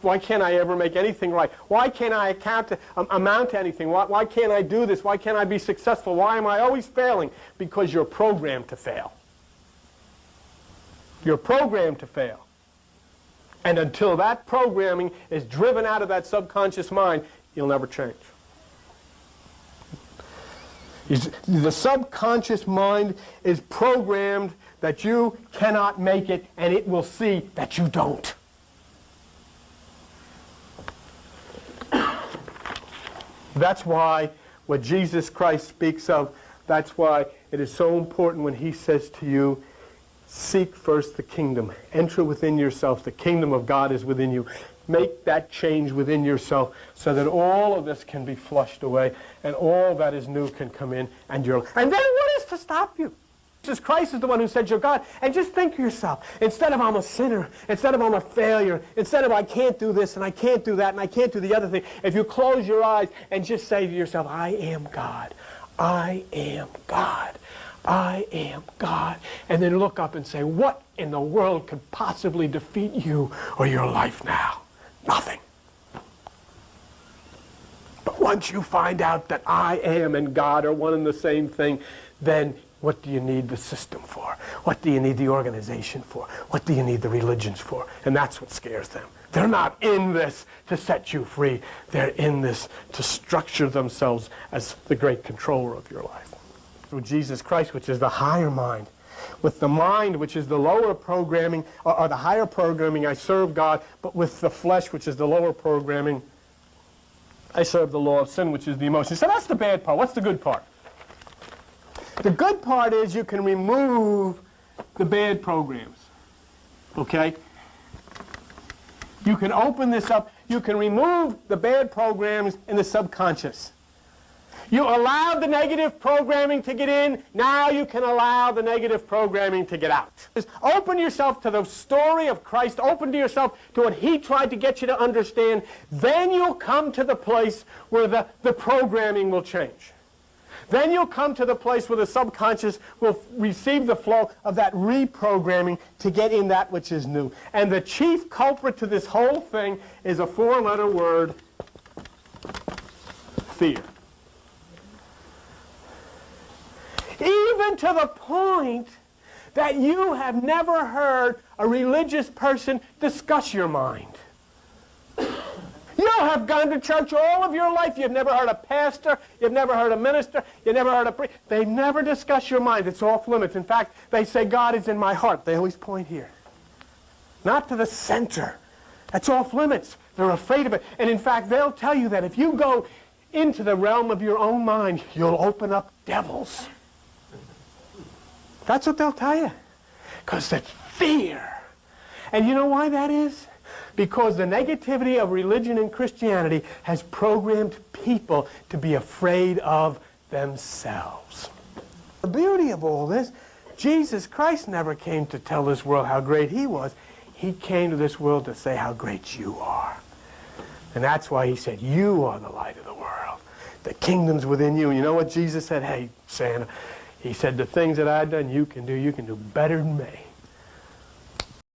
Why can't I ever make anything right? Why can't I amount to anything? Why can't I do this? Why can't I be successful? Why am I always failing? Because you're programmed to fail. You're programmed to fail. And until that programming is driven out of that subconscious mind, you'll never change. The subconscious mind is programmed that you cannot make it, and it will see that you don't. That's why what Jesus Christ speaks of, that's why it is so important when he says to you, seek first the kingdom. Enter within yourself. The kingdom of God is within you. Make that change within yourself so that all of this can be flushed away and all that is new can come in. And then what is to stop you? Jesus Christ is the one who said you're God. And just think of yourself. Instead of I'm a sinner, instead of I'm a failure, instead of I can't do this and I can't do that and I can't do the other thing, if you close your eyes and just say to yourself, I am God. I am God. I am God. And then look up and say, what in the world could possibly defeat you or your life now? Nothing. But once you find out that I am and God are one and the same thing, then what do you need the system for? What do you need the organization for? What do you need the religions for? And that's what scares them. They're not in this to set you free. They're in this to structure themselves as the great controller of your life. Through Jesus Christ, which is the higher mind, with the mind, which is the lower programming, or the higher programming, I serve God, but with the flesh, which is the lower programming, I serve the law of sin, which is the emotion. So that's the bad part. What's the good part? The good part is you can remove the bad programs. Okay? You can open this up. You can remove the bad programs in the subconscious. You allowed the negative programming to get in. Now you can allow the negative programming to get out. Just open yourself to the story of Christ. Open to yourself to what he tried to get you to understand. Then you'll come to the place where the programming will change. Then you'll come to the place where the subconscious will receive the flow of that reprogramming to get in that which is new. And the chief culprit to this whole thing is a four-letter word, fear. Even to the point that you have never heard a religious person discuss your mind. You have gone to church all of your life. You've never heard a pastor. You've never heard a minister. You've never heard a priest. They never discuss your mind. It's off limits. In fact, they say, God is in my heart. They always point here. Not to the center. That's off limits. They're afraid of it. And in fact, they'll tell you that if you go into the realm of your own mind, you'll open up devils. That's what they'll tell you. Because it's fear. And you know why that is? Because the negativity of religion and Christianity has programmed people to be afraid of themselves. The beauty of all this, Jesus Christ never came to tell this world how great he was. He came to this world to say how great you are. And that's why he said, you are the light of the world. The kingdom's within you. And you know what Jesus said? Hey, Santa, he said, the things that I've done, you can do better than me.